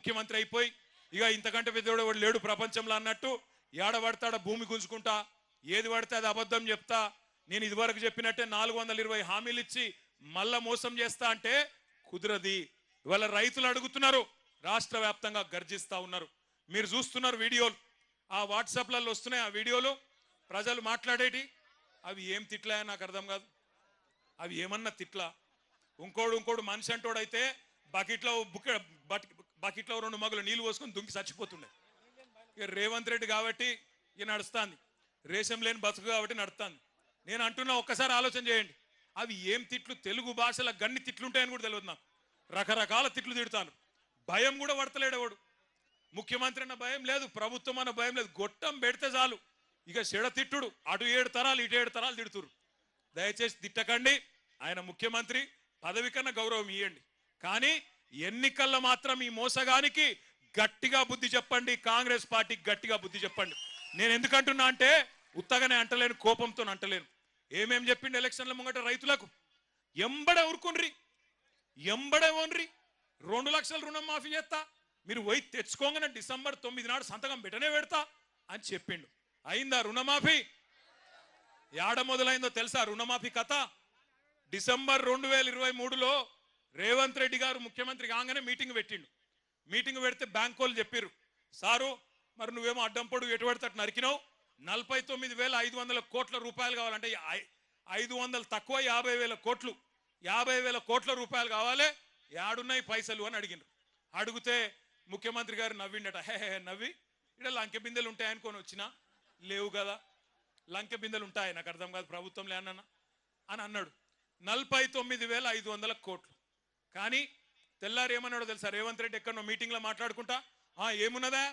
ముఖ్యమంత్రి అయిపోయి ఇక ఇంతకంటే పెద్దోడు లేడు ప్రపంచంలో అన్నట్టు ఏడబడతాడ భూమి గుంజుకుంటా ఏది పడితే అది అబద్ధం చెప్తా నేను ఇదివరకు చెప్పినట్టే 420 హామీలు ఇచ్చి మళ్ళా మోసం చేస్తా అంటే కుదరది. ఇవాళ రైతులు అడుగుతున్నారు, రాష్ట్ర వ్యాప్తంగా గర్జిస్తా ఉన్నారు. మీరు చూస్తున్నారు వీడియోలు, ఆ వాట్సాప్లలో వస్తున్నాయి. ఆ వీడియోలు ప్రజలు మాట్లాడేటి అవి ఏం తిట్లా నాకు అర్థం కాదు. అవి ఏమన్నా తిట్లా? ఇంకోడు మనిషి అంటోడైతే బకెట్లో బకెట్లో 2 మగులు నీళ్లు పోసుకొని దుంకి చచ్చిపోతుండే. ఇక రేవంత్ రెడ్డి కాబట్టి ఇక నడుస్తుంది, రేషం లేని బతుకు కాబట్టి నడుస్తుంది. నేను అంటున్నా, ఒక్కసారి ఆలోచన చేయండి, అవి ఏం తిట్లు? తెలుగు భాషలో గన్ని తిట్లుంటాయని కూడా తెలియదు నాకు. రకరకాల తిట్లు తిడతాను. భయం కూడా పడతలేడు ఎవడు. ముఖ్యమంత్రి అన్న భయం లేదు, ప్రభుత్వం అన్న భయం లేదు. గొట్టం పెడితే చాలు ఇక చెడ తిట్టుడు. అటు 7 తరాలు ఇటు 7 తరాలు తిడుతురు. దయచేసి తిట్టకండి. ఆయన ముఖ్యమంత్రి, పదవి కన్నా గౌరవం ఇవ్వండి. కానీ ఎన్నికల్లో మాత్రం ఈ మోసగానికి గట్టిగా బుద్ధి చెప్పండి. కాంగ్రెస్ పార్టీకి గట్టిగా బుద్ధి చెప్పండి. నేను ఎందుకంటున్నా అంటే ఉత్తగానే అంటలేను, కోపంతో అంటలేను. ఏమేం చెప్పిండు ఎలక్షన్ల ముంగట రైతులకు? ఎంబడే ఊరుకుండ్రి, ఎంబడే ఓన్రి. 2 లక్షల రుణం మాఫీ చేస్తా, మీరు పోయి తెచ్చుకోగానే డిసెంబర్ 9 నాడు సంతకం పెట్టనే పెడతా అని చెప్పిండు. అయిందా రుణమాఫీ? యాడ మొదలైందో తెలుసా రుణమాఫీ కథ? డిసెంబర్ 2023లో రేవంత్ రెడ్డి గారు ముఖ్యమంత్రి కాగానే మీటింగ్ పెట్టిండు. మీటింగ్ పెడితే బ్యాంక్ వాళ్ళు చెప్పారు, సారు మరి నువ్వేమో అడ్డం పొడు ఎటు పడితే నరికినావు, 49,500 కోట్ల రూపాయలు కావాలంటే 500 తక్కువ 50,000 కోట్లు, 50,000 కోట్ల రూపాయలు కావాలి, యాడున్నాయి పైసలు అని అడిగిండ్రు. అడిగితే ముఖ్యమంత్రి గారు నవ్విండట. హే నవ్వి, ఇక్కడ లంకె బిందెలు ఉంటాయనుకొని వచ్చినా, లేవు కదా, లంకె బిందెలు ఉంటాయి, నాకు అర్థం కాదు ప్రభుత్వంలో అన్న అని అన్నాడు. 49,500 కోట్లు. కానీ తెల్లారు ఏమన్నాడో తెలుసా రేవంత్ రెడ్డి? ఎక్కడో మీటింగ్లో మాట్లాడుకుంటా, ఏమున్నదా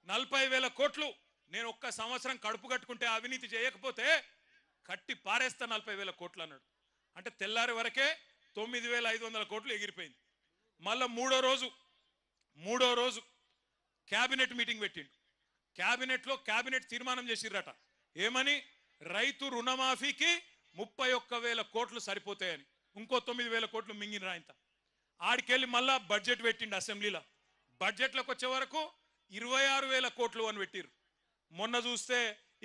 40,000 కోట్లు నేను ఒక్క సంవత్సరం కడుపు కట్టుకుంటే అవినీతి చేయకపోతే కట్టి పారేస్తా 40,000 కోట్లు అన్నాడు. అంటే తెల్లారి వరకే 9,500 కోట్లు ఎగిరిపోయింది. మళ్ళా మూడో రోజు క్యాబినెట్ మీటింగ్ పెట్టిండు. క్యాబినెట్ తీర్మానం చేసిర్రట. ఏమని? రైతు రుణమాఫీకి 31,000 కోట్లు సరిపోతాయని. ఇంకో 9,000 కోట్లు మింగిన రాయంత. ఆడికెళ్ళి మళ్ళా బడ్జెట్ పెట్టిండు అసెంబ్లీలో. బడ్జెట్లోకి వచ్చే వరకు 26,000 కోట్లు అని పెట్టిర్రు. మొన్న చూస్తే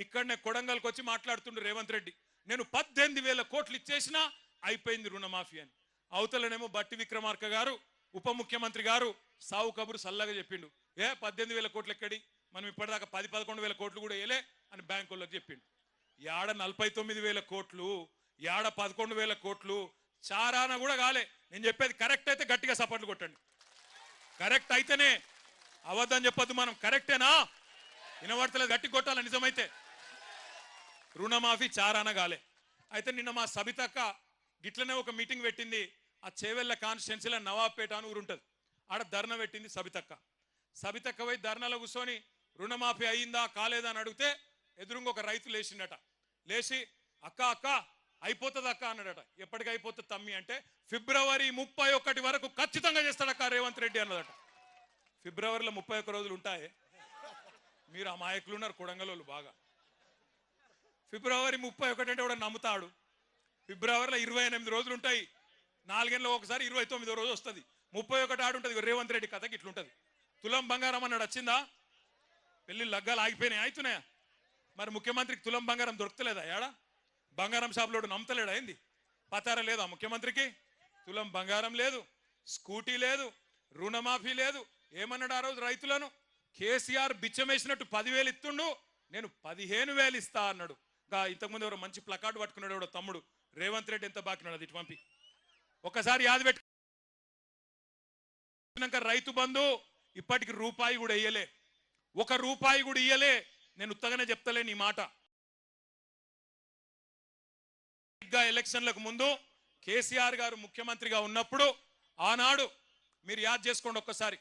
ఇక్కడనే కొడంగల్కి వచ్చి మాట్లాడుతుండు రేవంత్ రెడ్డి, నేను 18,000 కోట్లు ఇచ్చేసినా అయిపోయింది రుణమాఫీ అని. అవతలనేమో బట్టి విక్రమార్క గారు ఉప ముఖ్యమంత్రి గారు సావు కబురు సల్లగా చెప్పిండు, 18,000 కోట్లు ఎక్కడి, మనం ఇప్పటిదాకా 10-11,000 కోట్లు కూడా వేయలే అని బ్యాంకు వాళ్ళకి చెప్పిండు. యాడ 49,000 కోట్లు, యాడ 11,000 కోట్లు, చారాన కూడా కాలే. నేను చెప్పేది కరెక్ట్ అయితే గట్టిగా సపోర్ట్లు కొట్టండి. కరెక్ట్ అయితేనే, అవద్దని చెప్పొద్దు మనం. కరెక్టేనా? వినబడతలేదు, గట్టి కొట్టాలి నిజమైతే. రుణమాఫీ చారాన కాలే. అయితే నిన్న మా సబితక్క గిట్లనే ఒక మీటింగ్ పెట్టింది. ఆ చేవెళ్ళ కాన్స్టిట్యున్సీలో నవాబ్పేట అని ఊరు ఉంటుంది, ఆడ ధర్నా పెట్టింది సబితక్క పోయి ధర్నాలో కూర్చొని రుణమాఫీ అయ్యిందా కాలేదా అని అడిగితే ఎదురుగా ఒక రైతు లేచిండట. లేచి అక్క అయిపోతుంది అక్క అన్నాడట. ఎప్పటికి అయిపోతుంది తమ్మి అంటే, ఫిబ్రవరి 31 వరకు ఖచ్చితంగా చేస్తాడక్క రేవంత్ రెడ్డి అన్నదట. ఫిబ్రవరిలో 31 రోజులు ఉంటాయి. మీరు అమాయకులు ఉన్నారు కొడంగలోళ్ళు బాగా. ఫిబ్రవరి 31 అంటే కూడా నమ్ముతాడు. ఫిబ్రవరిలో 28 రోజులు ఉంటాయి. 4 ఏళ్ళలో ఒకసారి 29వ రోజు వస్తుంది. 31 ఆడుంటుంది. రేవంత్ రెడ్డి కథకి ఇట్లుంటుంది. తులం బంగారం అన్నాడు, వచ్చిందా? పెళ్లి లగ్గాలు ఆగిపోయినాయి, అవుతున్నాయా? మరి ముఖ్యమంత్రికి తులం బంగారం దొరుకుతలేదా? ఏడా బంగారం షాపులోడు నమ్మతలేడా? ఏంది పతారా లేదా ముఖ్యమంత్రికి? తులం బంగారం లేదు, స్కూటీ లేదు, రుణమాఫీ లేదు. ఏమన్నాడు ఆ రోజు రైతులను? కేసీఆర్ బిచ్చమేసినట్టు 10,000 ఇస్తుండు, నేను 15,000 ఇస్తా అన్నాడు. ఇంతకుముందు ఎవరో మంచి ప్లకార్డు పట్టుకున్నాడు ఎవడో తమ్ముడు, రేవంత్ రెడ్డి ఎంత బాకినాడు అది ఇటు పంపి ఒకసారి యాది పెట్టుకున్నాక రైతు బంధు ఇప్పటికి రూపాయి కూడా ఇయ్యలే, 1 రూపాయి కూడా ఇయ్యలే. నేను ఉత్తగానే చెప్తలేను ఈ మాట. ఎలక్షన్లకు ముందు కేసీఆర్ గారు ముఖ్యమంత్రిగా ఉన్నప్పుడు ఆనాడు మీరు యాద్ చేసుకోండి ఒక్కసారి,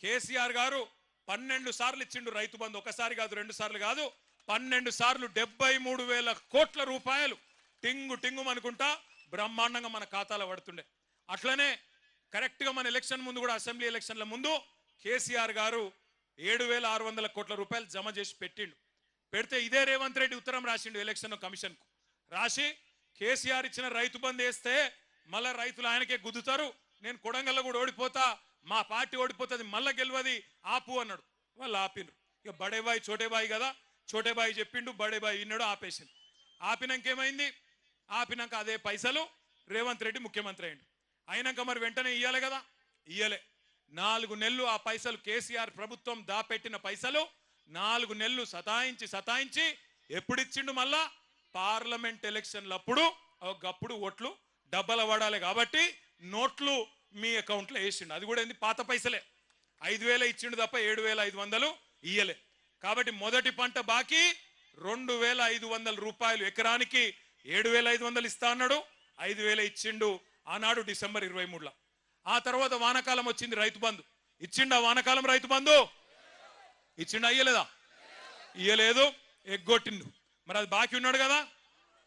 కేసీఆర్ గారు 12 సార్లు ఇచ్చిండు రైతు బంధు. ఒకసారి కాదు, 2 సార్లు కాదు, 12 సార్లు 73,000 కోట్ల రూపాయలు టింగు అనుకుంటా బ్రహ్మాండంగా మన ఖాతాలో పడుతుండే. అట్లనే కరెక్ట్గా మన ఎలక్షన్ ముందు కూడా, అసెంబ్లీ ఎలక్షన్ల ముందు కేసీఆర్ గారు 7,600 కోట్ల రూపాయలు జమ చేసి పెట్టిండు. పెడితే ఇదే రేవంత్ రెడ్డి ఉత్తరం రాసిండు ఎలక్షన్ కమిషన్కు. రాసి కేసీఆర్ ఇచ్చిన రైతు బంధు వేస్తే మళ్ళీ రైతులు ఆయనకే గుద్దుతారు, నేను కొడంగల్లో కూడా ఓడిపోతా, మా పార్టీ ఓడిపోతుంది మళ్ళా గెలవది ఆపు అన్నాడు. వాళ్ళు ఆపినరు. ఇక బడేబాయి చోటేబాయి కదా, చోటేబాయి చెప్పిండు, బడేబాయి విన్నాడు, ఆపేసిండు. ఆపినాక ఏమైంది? ఆపినాక అదే పైసలు రేవంత్ రెడ్డి ముఖ్యమంత్రి అయిండు. అయినాక మరి వెంటనే ఇయ్యాలి కదా, ఇయ్యలే. 4 నెలలు ఆ పైసలు కేసీఆర్ ప్రభుత్వం దాపెట్టిన పైసలు 4 నెలలు సతాయించి ఎప్పుడు ఇచ్చిండు? మళ్ళా పార్లమెంట్ ఎలక్షన్లు అప్పుడు ఒకప్పుడు ఓట్లు డబ్బల పడాలి కాబట్టి నోట్లు మీ అకౌంట్లో వేసిండు. అది కూడా ఏంది? పాత పైసలే. 5,000 ఇచ్చిండు తప్ప 7,500 ఇయ్యలే. కాబట్టి మొదటి పంట బాకీ 2,500 రూపాయలు ఎకరానికి. 7,500 ఇస్తా అన్నాడు, 5,000 ఇచ్చిండు ఆనాడు డిసెంబర్ 23లో. ఆ తర్వాత వానకాలం వచ్చింది, రైతు బంధు ఇచ్చిండు. ఆ వానకాలం రైతు బంధు ఇచ్చిండు, అయ్యలేదా? ఇయ్యలేదు, ఎగ్గొట్టిండు. మరి అది బాకీ ఉన్నాడు కదా,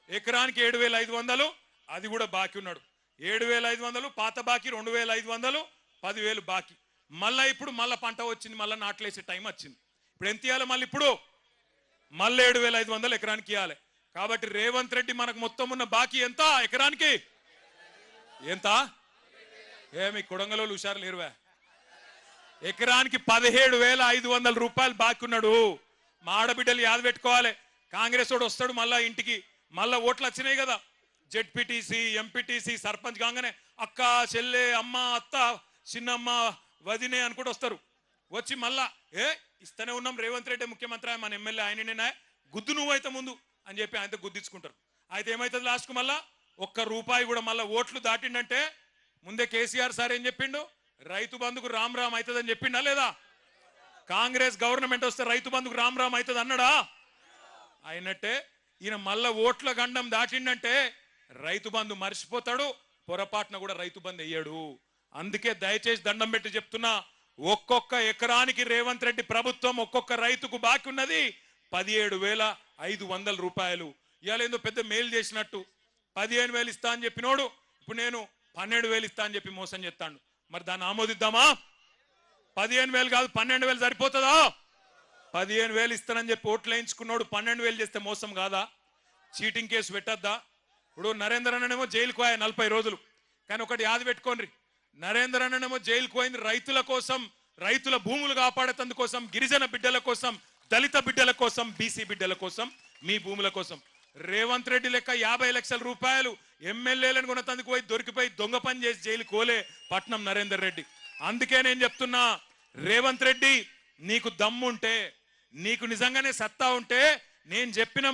ఎకరానికి 7,500, అది కూడా బాకీ ఉన్నాడు. 7,500 పాత బాకీ, 2,500, 10,000 బాకీ. మళ్ళా ఇప్పుడు మళ్ళా పంట వచ్చింది, మళ్ళీ నాట్లేసే టైం వచ్చింది. ఇప్పుడు ఎంత ఇవ్వాలి? మళ్ళీ ఇప్పుడు మళ్ళీ 7,500 ఎకరానికి ఇవ్వాలి. కాబట్టి రేవంత్ రెడ్డి మనకు మొత్తం ఉన్న బాకీ ఎంత ఎకరానికి? ఎంత? ఏమి కొడంగలో హుషారు లేరువా? ఎకరానికి 17,500 రూపాయలు బాకీ ఉన్నాడు. మా ఆడబిడ్డలు యాద పెట్టుకోవాలి. కాంగ్రెస్ వాడు వస్తాడు మళ్ళా ఇంటికి, మళ్ళా ఓట్లు వచ్చినాయి కదా, జెడ్పీటీసీ, ఎంపీటీసీ, సర్పంచ్ కాగానే అక్క, చెల్లె, అమ్మ, అత్త, చిన్నమ్మ, వదినే అనుకుంటూ వస్తారు. వచ్చి మళ్ళా ఇస్తూనే ఉన్నాం, రేవంత్ రెడ్డి ముఖ్యమంత్రి, మన ఎమ్మెల్యే ఆయననే, గుద్దు నువ్వైతే ముందు అని చెప్పి ఆయనతో గుద్దించుకుంటారు. అయితే ఏమవుతుంది లాస్ట్కు? మళ్ళా ₹1 కూడా మళ్ళీ ఓట్లు దాటిండంటే ముందే కేసీఆర్ సార్ ఏం చెప్పిండు? రైతు బంధుకు రామ్ రామ్ అవుతుందని చెప్పిండా లేదా? కాంగ్రెస్ గవర్నమెంట్ వస్తే రైతు బంధుకు రామ్ రామ్ అవుతుంది అన్నాడా? అయినట్టే ఈయన మళ్ళా ఓట్ల గండం దాటిండంటే రైతు బంధు మర్చిపోతాడు, పొరపాటున కూడా రైతు బంధు వేయడు. అందుకే దయచేసి దండం పెట్టి చెప్తున్నా, ఒక్కొక్క ఎకరానికి రేవంత్ రెడ్డి ప్రభుత్వం ఒక్కొక్క రైతుకు బాకీ ఉన్నది 17,500 రూపాయలు. ఇవాళ ఏందో పెద్ద మేలు చేసినట్టు 15,000 ఇస్తా అని చెప్పినోడు ఇప్పుడు నేను 12,000 ఇస్తా అని చెప్పి మోసం చేస్తాడు. మరి దాన్ని ఆమోదిద్దామా? 15,000 కాదు 12,000 సరిపోతుందా? 15,000 ఇస్తానని చెప్పి ఓట్లు వేయించుకున్నాడు 12,000 చేస్తే మోసం కాదా? చీటింగ్ కేసు పెట్టద్దా? ఇప్పుడు నరేంద్ర అన్ననేమో జైలుకు పోయా 40 రోజులు. కానీ ఒకటి యాద పెట్టుకోండి, నరేంద్ర అన్ననేమో జైలుకు పోయింది రైతుల కోసం, రైతుల భూములు కాపాడేందుకోసం, గిరిజన బిడ్డల కోసం, దళిత బిడ్డల కోసం, బీసీ బిడ్డల కోసం, మీ భూముల కోసం. రేవంత్ రెడ్డి లెక్క 50 లక్షల రూపాయలు ఎమ్మెల్యేలను కొనతందుకు పోయి దొరికిపోయి దొంగ పని చేసి జైలు కోలే పట్నం నరేందర్ రెడ్డి. అందుకే నేను చెప్తున్నా, రేవంత్ రెడ్డి నీకు దమ్ముంటే, నీకు నిజంగానే సత్తా ఉంటే నేను చెప్పిన